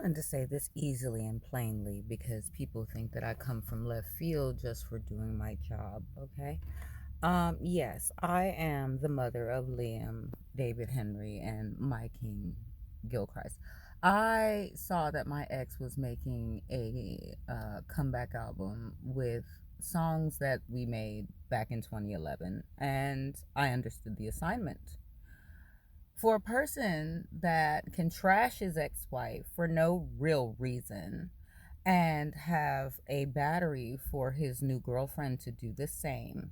wanted to say this easily and plainly because people think that I come from left field just for doing my job, okay? Yes, I am the mother of Liam, David Henry, and my king, Gilchrist. I saw that my ex was making a comeback album with songs that we made back in 2011, and I understood the assignment. For a person that can trash his ex wife for no real reason and have a battery for his new girlfriend to do the same,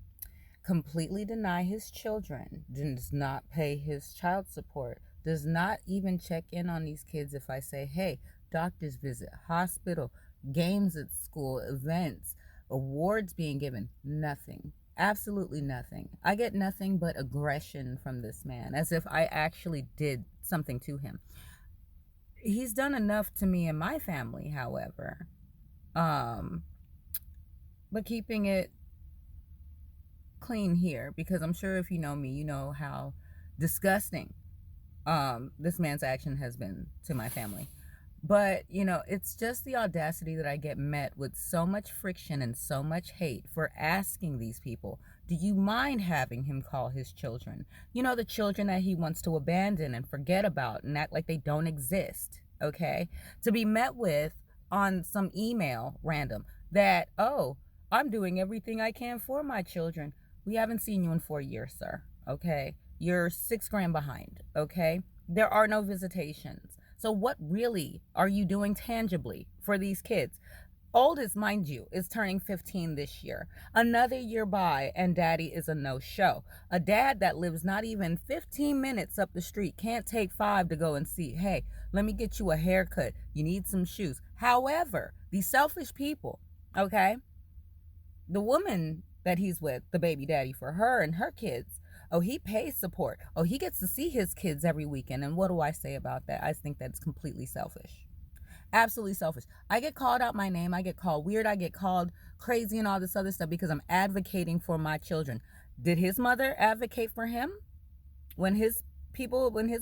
completely deny his children, does not pay his child support, does not even check in on these kids if I say, hey, doctor's visit, hospital, games at school, events, awards being given, nothing. Absolutely nothing. I get nothing but aggression from this man, as if I actually did something to him. He's done enough to me and my family, however. Um, but keeping it clean here, because I'm sure if you know me, you know how disgusting this man's action has been to my family. But, it's just the audacity that I get met with so much friction and so much hate for asking these people, do you mind having him call his children? The children that he wants to abandon and forget about and act like they don't exist, okay? To be met with on some email random that, oh, I'm doing everything I can for my children. We haven't seen you in 4 years, sir, okay? You're 6 grand behind, okay? There are no visitations. So what really are you doing tangibly for these kids? Oldest, mind you, is turning 15 this year. Another year by and daddy is a no-show. A dad that lives not even 15 minutes up the street can't take 5 to go and see, hey, let me get you a haircut. You need some shoes. However, these selfish people, okay? The woman that he's with, the baby daddy for her and her kids, oh, he pays support. Oh, he gets to see his kids every weekend. And what do I say about that? I think that's completely selfish. Absolutely selfish. I get called out my name. I get called weird. I get called crazy and all this other stuff because I'm advocating for my children. Did his mother advocate for him when his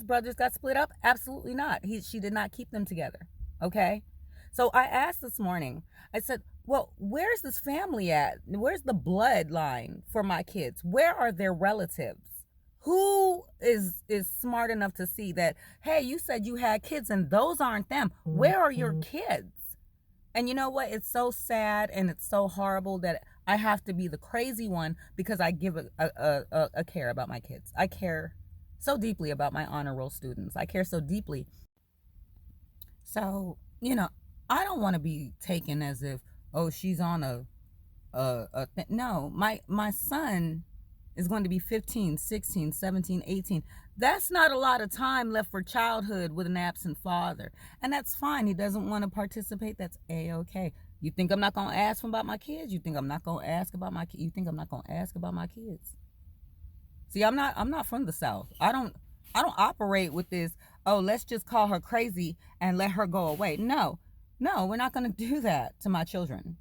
brothers got split up? Absolutely not. She did not keep them together. Okay? So I asked this morning, I said, well, where's this family at? Where's the bloodline for my kids? Where are their relatives? Who is smart enough to see that, hey, you said you had kids and those aren't them. Where are your kids? And you know what? It's so sad and it's so horrible that I have to be the crazy one because I give a care about my kids. I care so deeply about my honor roll students. I care so deeply. So, I don't want to be taken as if, oh, she's on no, my son is going to be 15, 16, 17, 18. That's not a lot of time left for childhood with an absent father. And that's fine. He doesn't want to participate. That's A-okay. You think I'm not going to ask him about my kids? You think I'm not going to ask about my kids? You think I'm not going to ask about my kids? See, I'm not from the South. I don't operate with this, oh, let's just call her crazy and let her go away. No, we're not going to do that to my children.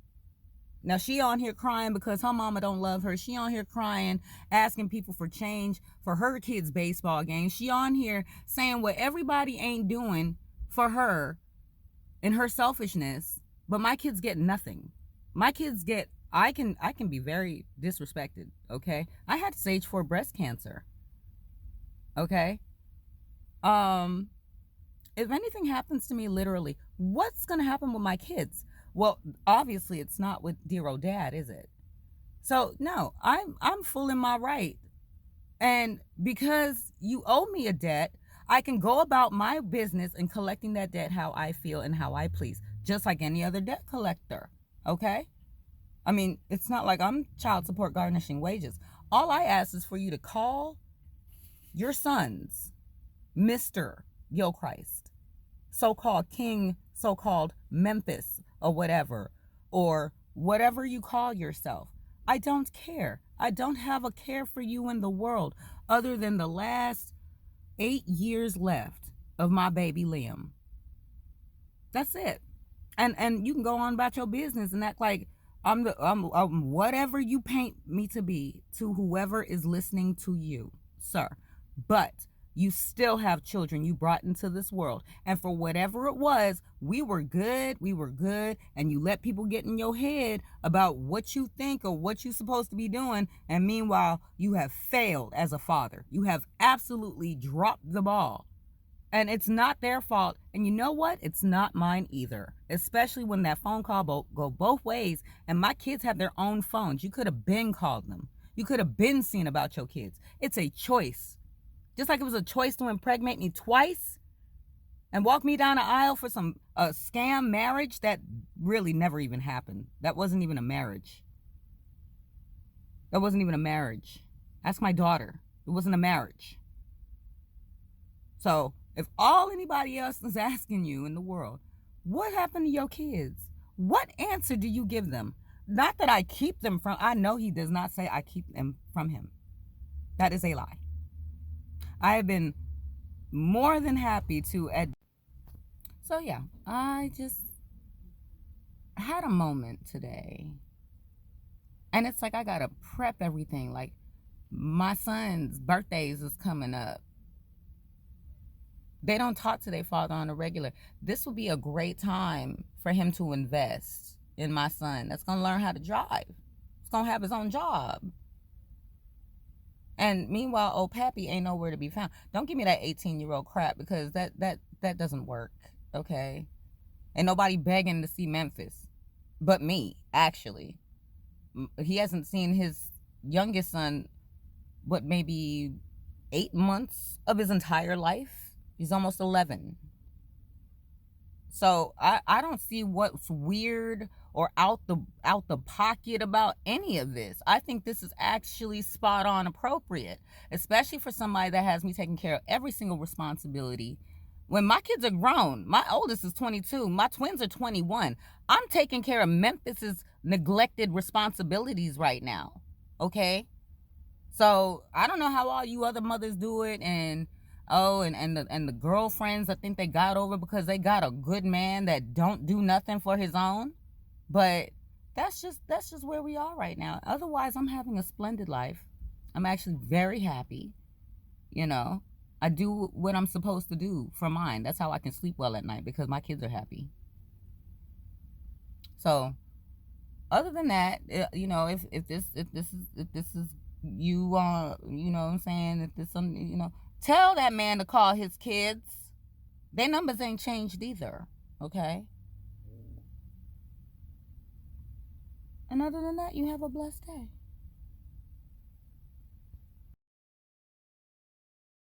Now, she on here crying because her mama don't love her. She on here crying, asking people for change for her kids' baseball game. She on here saying what everybody ain't doing for her in her selfishness, but my kids get nothing. My kids get, I can be very disrespected, okay? I had stage 4 breast cancer, okay? If anything happens to me, literally, what's going to happen with my kids? Well, obviously it's not with dear old dad, is it? So no, I'm full in my right. And because you owe me a debt, I can go about my business and collecting that debt how I feel and how I please, just like any other debt collector. Okay? I mean, it's not like I'm child support garnishing wages. All I ask is for you to call your sons Mr. Gilchrist, so-called King, so-called Memphis, or whatever you call yourself. I don't care. I don't have a care for you in the world other than the last 8 years left of my baby Liam. That's it. And you can go on about your business and act like I'm whatever you paint me to be to whoever is listening to you, sir. But You still have children you brought into this world. And for whatever it was, we were good, and you let people get in your head about what you think or what you're supposed to be doing. And meanwhile, you have failed as a father. You have absolutely dropped the ball. And it's not their fault. And you know what? It's not mine either. Especially when that phone call go both ways. And my kids have their own phones. You could have been called them. You could have been seen about your kids. It's a choice. Just like it was a choice to impregnate me twice and walk me down the aisle for some scam marriage that really never even happened. That wasn't even a marriage. That wasn't even a marriage. Ask my daughter. It wasn't a marriage. So if all anybody else is asking you in the world, what happened to your kids? What answer do you give them? Not that I keep them from, I know he does not say I keep them from him. That is a lie. I have been more than happy to So yeah, I just had a moment today. And it's like I gotta prep everything. Like my son's birthdays is coming up. They don't talk to their father on a regular. This will be a great time for him to invest in my son. That's going to learn how to drive. He's going to have his own job. And meanwhile, old Pappy ain't nowhere to be found. Don't give me that 18-year-old crap, because that doesn't work, okay? Ain't nobody begging to see Memphis but me, actually. He hasn't seen his youngest son, maybe 8 months of his entire life. He's almost 11. So I don't see what's weird or out the pocket about any of this. I think this is actually spot on appropriate, especially for somebody that has me taking care of every single responsibility. When my kids are grown, my oldest is 22, my twins are 21. I'm taking care of Memphis's neglected responsibilities right now, okay? So I don't know how all you other mothers do it, and the girlfriends, I think they got over because they got a good man that don't do nothing for his own. But that's just where we are right now. Otherwise, I'm having a splendid life. I'm actually very happy. You know, I do what I'm supposed to do for mine. That's how I can sleep well at night, because my kids are happy. So other than that, you know, if this is you, you know what I'm saying, if there's some, you know, tell that man to call his kids. Their numbers ain't changed either, okay? And other than that, you have a blessed day.